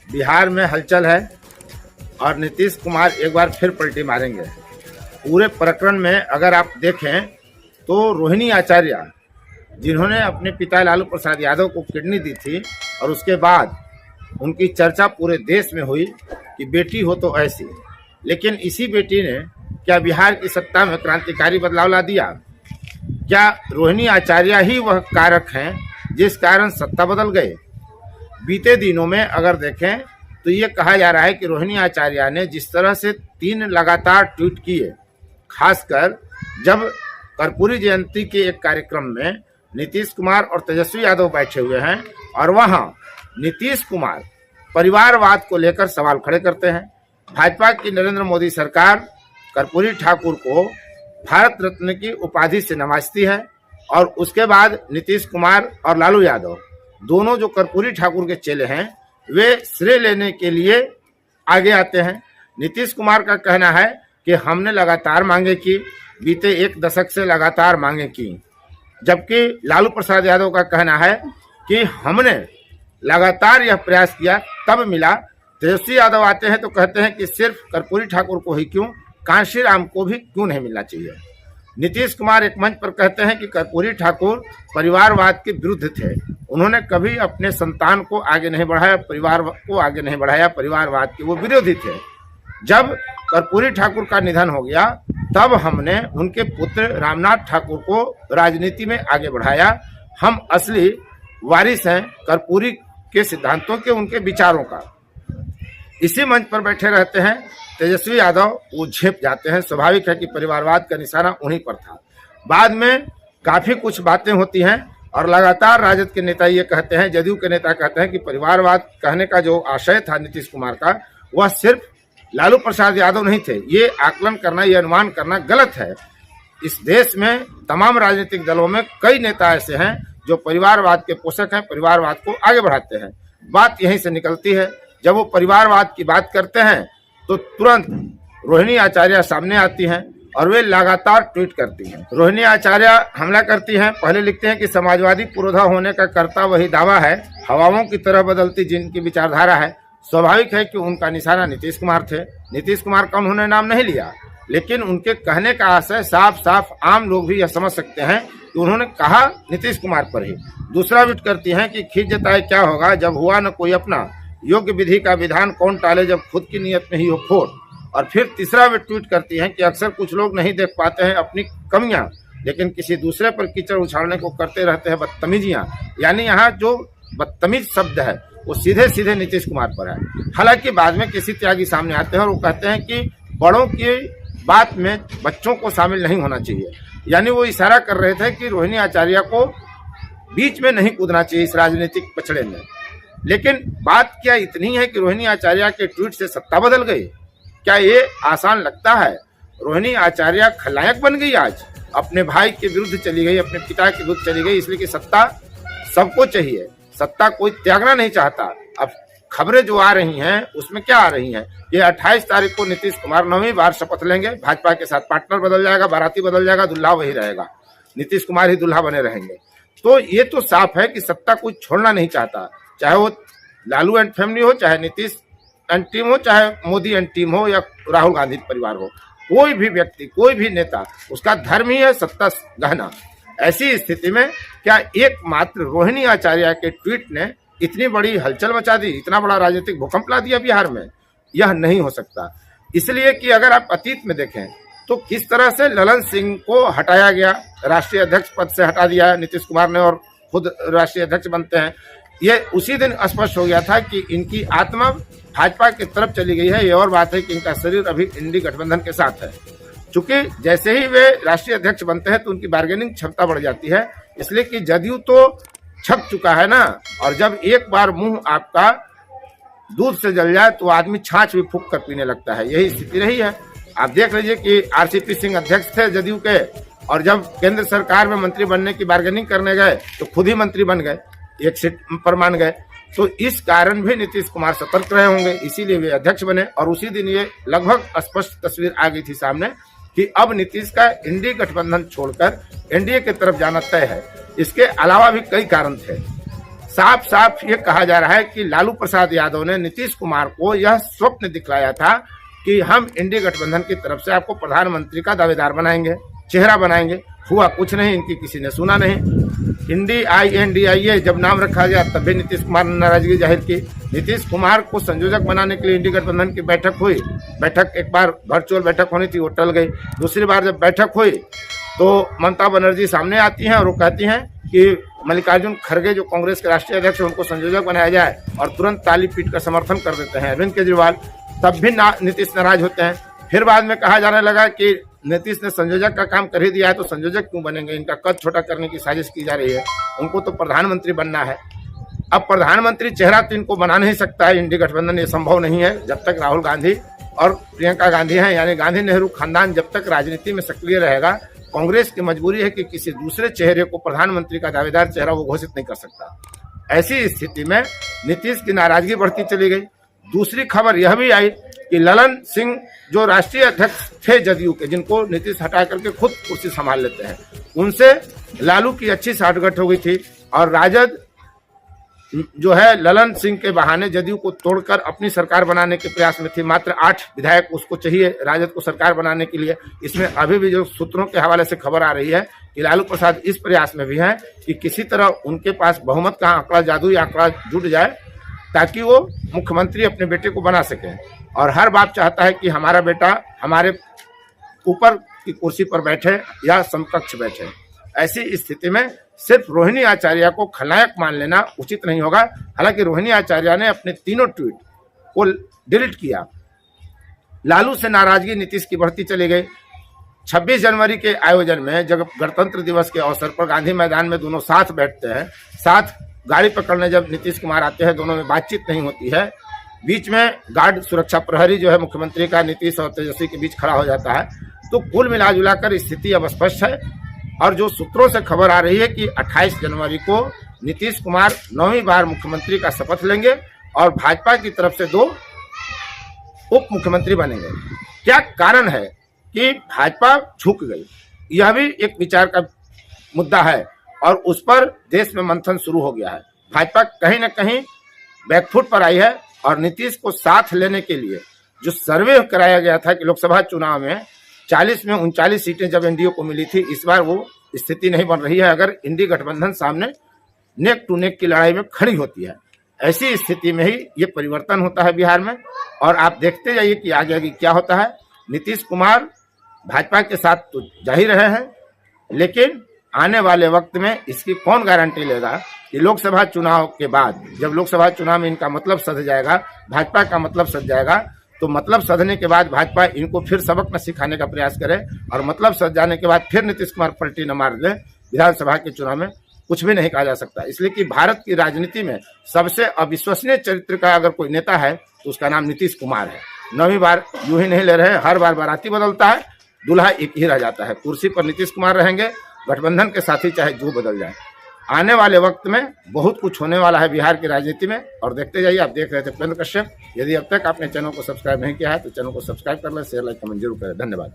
बिहार में हलचल है और नीतीश कुमार एक बार फिर पलटी मारेंगे। पूरे प्रकरण में अगर आप देखें तो रोहिणी आचार्य, जिन्होंने अपने पिता लालू प्रसाद यादव को किडनी दी थी और उसके बाद उनकी चर्चा पूरे देश में हुई कि बेटी हो तो ऐसी, लेकिन इसी बेटी ने क्या बिहार की सत्ता में क्रांतिकारी बदलाव ला दिया? क्या रोहिणी आचार्य ही वह कारक हैं जिस कारण सत्ता बदल गए? बीते दिनों में अगर देखें तो ये कहा जा रहा है कि रोहिणी आचार्य ने जिस तरह से 3 लगातार ट्वीट किए, खासकर जब कर्पूरी जयंती के एक कार्यक्रम में नीतीश कुमार और तेजस्वी यादव बैठे हुए हैं और वहां नीतीश कुमार परिवारवाद को लेकर सवाल खड़े करते हैं। भाजपा की नरेंद्र मोदी सरकार कर्पूरी ठाकुर को भारत रत्न की उपाधि से नवाजती है और उसके बाद नीतीश कुमार और लालू यादव दोनों जो कर्पूरी ठाकुर के चेले हैं वे श्रेय लेने के लिए आगे आते हैं। नीतीश कुमार का कहना है कि हमने लगातार मांगे की, बीते 1 दशक से लगातार मांगे की, जबकि लालू प्रसाद यादव का कहना है कि हमने लगातार यह प्रयास किया तब मिला। तेजस्वी यादव आते हैं तो कहते हैं कि सिर्फ कर्पूरी ठाकुर को ही क्यों, कांशीराम को भी क्यों नहीं मिलना चाहिए। नीतीश कुमार एक मंच पर कहते हैं कि कर्पूरी ठाकुर परिवारवाद के विरुद्ध थे, उन्होंने कभी अपने संतान को आगे नहीं बढ़ाया, परिवार को आगे नहीं बढ़ाया, परिवारवाद के वो विरोधी थे। जब कर्पूरी ठाकुर का निधन हो गया तब हमने उनके पुत्र रामनाथ ठाकुर को राजनीति में आगे बढ़ाया। हम असली वारिस हैं कर्पूरी के सिद्धांतों के, उनके विचारों का। इसी मंच पर बैठे रहते हैं तेजस्वी यादव, वो झेप जाते हैं। स्वाभाविक है कि परिवारवाद का निशाना उन्हीं पर था। बाद में काफी कुछ बातें होती हैं और लगातार राजद के नेता ये कहते हैं, जदयू के नेता कहते हैं कि परिवारवाद कहने का जो आशय था नीतीश कुमार का, वह सिर्फ लालू प्रसाद यादव नहीं थे। ये आकलन करना, ये अनुमान करना गलत है। इस देश में तमाम राजनीतिक दलों में कई नेता ऐसे हैं जो परिवारवाद के पोषक हैं, परिवारवाद को आगे बढ़ाते हैं। बात यहीं से निकलती है। जब वो परिवारवाद की बात करते हैं तो तुरंत रोहिणी आचार्य सामने आती हैं और वे लगातार ट्वीट करती हैं। रोहिणी आचार्य हमला करती हैं। पहले लिखते हैं कि समाजवादी पुरोधा होने का करता वही दावा है, हवाओं की तरह बदलती जिनकी विचारधारा है। स्वाभाविक है कि उनका निशाना नीतीश कुमार थे। नीतीश कुमार का उन्होंने नाम नहीं लिया, लेकिन उनके कहने का आशय साफ साफ आम लोग भी यह समझ सकते हैं कि उन्होंने कहा नीतीश कुमार पर ही। दूसरा ट्वीट करती हैं कि खींच जताए क्या होगा जब हुआ न कोई अपना, योग्य विधि का विधान कौन टाले जब खुद की नियत में ही हो खोट। और फिर तीसरा वे ट्वीट करती हैं कि अक्सर कुछ लोग नहीं देख पाते हैं अपनी कमियां, लेकिन किसी दूसरे पर कीचड़ उछालने को करते रहते हैं बदतमीजियां। यानी यहाँ जो बदतमीज शब्द है वो सीधे सीधे नीतीश कुमार पर है। हालांकि बाद में किसी त्यागी सामने आते हैं और वो कहते हैं कि बड़ों की बात में बच्चों को शामिल नहीं होना चाहिए। यानी वो इशारा कर रहे थे कि रोहिणी आचार्य को बीच में नहीं कूदना चाहिए इस राजनीतिक पछड़े में। लेकिन बात क्या इतनी है कि रोहिणी आचार्य के ट्वीट से सत्ता बदल गई? क्या ये आसान लगता है? रोहिणी आचार्य खलनायक बन गई, आज अपने भाई के विरुद्ध चली गई, अपने पिता के विरुद्ध चली गई, इसलिए कि सत्ता सबको चाहिए, सत्ता कोई त्यागना नहीं चाहता। अब खबरें जो आ रही हैं उसमें क्या आ रही हैं? ये 28 तारीख को नीतीश कुमार 9वीं बार शपथ लेंगे। भाजपा के साथ पार्टनर बदल जाएगा, बाराती बदल जाएगा, दुल्हा वही रहेगा, नीतीश कुमार ही दुल्हा बने रहेंगे। तो ये तो साफ है कि सत्ता कोई छोड़ना नहीं चाहता, चाहे वो लालू एंड फैमिली हो, चाहे नीतीश एंड टीम हो, चाहे मोदी एंड टीम हो, या राहुल गांधी परिवार हो। कोई भी व्यक्ति, कोई भी नेता, उसका धर्म ही है सत्ता गहना। ऐसी स्थिति में क्या एकमात्र रोहिणी आचार्य के ट्वीट ने इतनी बड़ी हलचल मचा दी, इतना बड़ा राजनीतिक भूकंप ला दिया बिहार में? यह नहीं हो सकता। इसलिए कि अगर आप अतीत में देखें तो किस तरह से ललन सिंह को हटाया गया, राष्ट्रीय अध्यक्ष पद से हटा दिया नीतीश कुमार ने और खुद राष्ट्रीय अध्यक्ष बनते हैं। ये उसी दिन स्पष्ट हो गया था कि इनकी आत्मा भाजपा की तरफ चली गई है। ये और बात है कि इनका शरीर अभी इंडी गठबंधन के साथ है। चूंकि जैसे ही वे राष्ट्रीय अध्यक्ष बनते हैं तो उनकी बार्गेनिंग क्षमता बढ़ जाती है, इसलिए कि जदयू तो छप चुका है ना। और जब एक बार मुंह आपका दूध से जल जाए तो आदमी छाछ भी फूंक कर पीने लगता है। यही स्थिति रही है। आप देख लीजिए कि आरसीपी सिंह अध्यक्ष थे जदयू के, और जब केंद्र सरकार में मंत्री बनने की बार्गेनिंग करने गए तो खुद ही मंत्री बन गए, एक सीट पर मान गए। तो इस कारण भी नीतीश कुमार सतर्क रहे होंगे, इसीलिए वे अध्यक्ष बने। और उसी दिन ये लगभग स्पष्ट तस्वीर आ गई थी सामने कि अब नीतीश का इंडी गठबंधन छोड़कर एनडीए की तरफ जाना तय है। इसके अलावा भी कई कारण थे। साफ साफ ये कहा जा रहा है कि लालू प्रसाद यादव ने नीतीश कुमार को यह स्वप्न दिखलाया था कि हम इंडी गठबंधन की तरफ से आपको प्रधानमंत्री का दावेदार बनाएंगे, चेहरा बनाएंगे। हुआ कुछ नहीं, इनकी किसी ने सुना नहीं। इंडी INDIA जब नाम रखा गया तब भी नीतीश कुमार ने नाराजगी जाहिर की। नीतीश कुमार को संयोजक बनाने के लिए इंडी गठबंधन की बैठक हुई। बैठक एक बार वर्चुअल बैठक होनी थी, वो टल गई। दूसरी बार जब बैठक हुई तो ममता बनर्जी सामने आती हैं और वो कहती हैं कि मल्लिकार्जुन खड़गे जो कांग्रेस के राष्ट्रीय अध्यक्ष उनको संयोजक बनाया जाए, और तुरंत ताली पीट कर समर्थन कर देते हैं अरविंद केजरीवाल। तब भी नीतीश नाराज होते हैं। फिर बाद में कहा जाने लगा कि नीतीश ने संयोजक का काम कर ही दिया है तो संयोजक क्यों बनेंगे, इनका कद छोटा करने की साजिश की जा रही है, उनको तो प्रधानमंत्री बनना है। अब प्रधानमंत्री चेहरा तो इनको बना नहीं सकता है इंडी गठबंधन, ये संभव नहीं है जब तक राहुल गांधी और प्रियंका गांधी हैं, यानी गांधी नेहरू खानदान जब तक राजनीति में सक्रिय रहेगा, कांग्रेस की मजबूरी है कि किसी दूसरे चेहरे को प्रधानमंत्री का दावेदार चेहरा वो घोषित नहीं कर सकता। ऐसी स्थिति में नीतीश की नाराजगी बढ़ती चली गई। दूसरी खबर यह भी आई कि ललन सिंह जो राष्ट्रीय अध्यक्ष थे जदयू के, जिनको नीतीश हटा करके खुद कुर्सी संभाल लेते हैं, उनसे लालू की अच्छी साठगांठ हो गई थी और राजद जो है ललन सिंह के बहाने जदयू को तोड़कर अपनी सरकार बनाने के प्रयास में थी। मात्र 8 विधायक उसको चाहिए राजद को सरकार बनाने के लिए। इसमें अभी भी जो सूत्रों के हवाले से खबर आ रही है कि लालू प्रसाद इस प्रयास में भी हैं कि किसी तरह उनके पास बहुमत का आंकड़ा, जादुई आंकड़ा जुट जाए ताकि वो मुख्यमंत्री अपने बेटे को बना सकें। और हर बाप चाहता है कि हमारा बेटा हमारे ऊपर की कुर्सी पर बैठे या समकक्ष बैठे। ऐसी स्थिति में सिर्फ रोहिणी आचार्य को खलनायक मान लेना उचित नहीं होगा। हालांकि रोहिणी आचार्य ने अपने तीनों ट्वीट को डिलीट किया। लालू से नाराजगी नीतीश की बढ़ती चली गई। 26 जनवरी के आयोजन में जब गणतंत्र दिवस के अवसर पर गांधी मैदान में दोनों साथ बैठते हैं, साथ गाड़ी पकड़ने जब नीतीश कुमार आते हैं, दोनों में बातचीत नहीं होती है। बीच में गार्ड सुरक्षा प्रहरी जो है मुख्यमंत्री का नीतीश और तेजस्वी के बीच खड़ा हो जाता है। तो कुल मिला जुलाकर स्थिति अब स्पष्ट है और जो सूत्रों से खबर आ रही है कि 28 जनवरी को नीतीश कुमार 9वीं बार मुख्यमंत्री का शपथ लेंगे और भाजपा की तरफ से 2 उप मुख्यमंत्री बनेंगे। क्या कारण है कि भाजपा झुक गई, यह भी एक विचार का मुद्दा है और उस पर देश में मंथन शुरू हो गया है। भाजपा कहीं न कहीं बैकफुट पर आई है और नीतीश को साथ लेने के लिए जो सर्वे कराया गया था कि लोकसभा चुनाव में 40 में 39 सीटें जब एनडीए को मिली थी, इस बार वो स्थिति नहीं बन रही है अगर इंडी गठबंधन सामने नेक टू नेक की लड़ाई में खड़ी होती है। ऐसी स्थिति में ही ये परिवर्तन होता है बिहार में और आप देखते जाइए कि आगे आगे क्या होता है। नीतीश कुमार भाजपा के साथ तो जा ही रहे हैं, लेकिन आने वाले वक्त में इसकी कौन गारंटी लेगा कि लोकसभा चुनाव के बाद जब लोकसभा चुनाव में इनका मतलब सध जाएगा, भाजपा का मतलब सध जाएगा, तो मतलब सधने के बाद भाजपा इनको फिर सबक न सिखाने का प्रयास करे और मतलब सध जाने के बाद फिर नीतीश कुमार पलटी न मार दे। विधानसभा के चुनाव में कुछ भी नहीं कहा जा सकता, इसलिए कि भारत की राजनीति में सबसे अविश्वसनीय चरित्र का अगर कोई नेता है तो उसका नाम नीतीश कुमार है। 9वीं बार यूं ही नहीं ले रहे, हर बार बाराती बदलता है, दूल्हा एक ही रह जाता है। कुर्सी पर नीतीश कुमार रहेंगे, गठबंधन के साथी चाहे जो बदल जाए। आने वाले वक्त में बहुत कुछ होने वाला है बिहार की राजनीति में और देखते जाइए। आप देख रहे थे उपेंद्र कश्यप। यदि अब तक आपने चैनल को सब्सक्राइब नहीं किया है तो चैनल को सब्सक्राइब कर लें, शेयर लाइक कमेंट जरूर करें। धन्यवाद।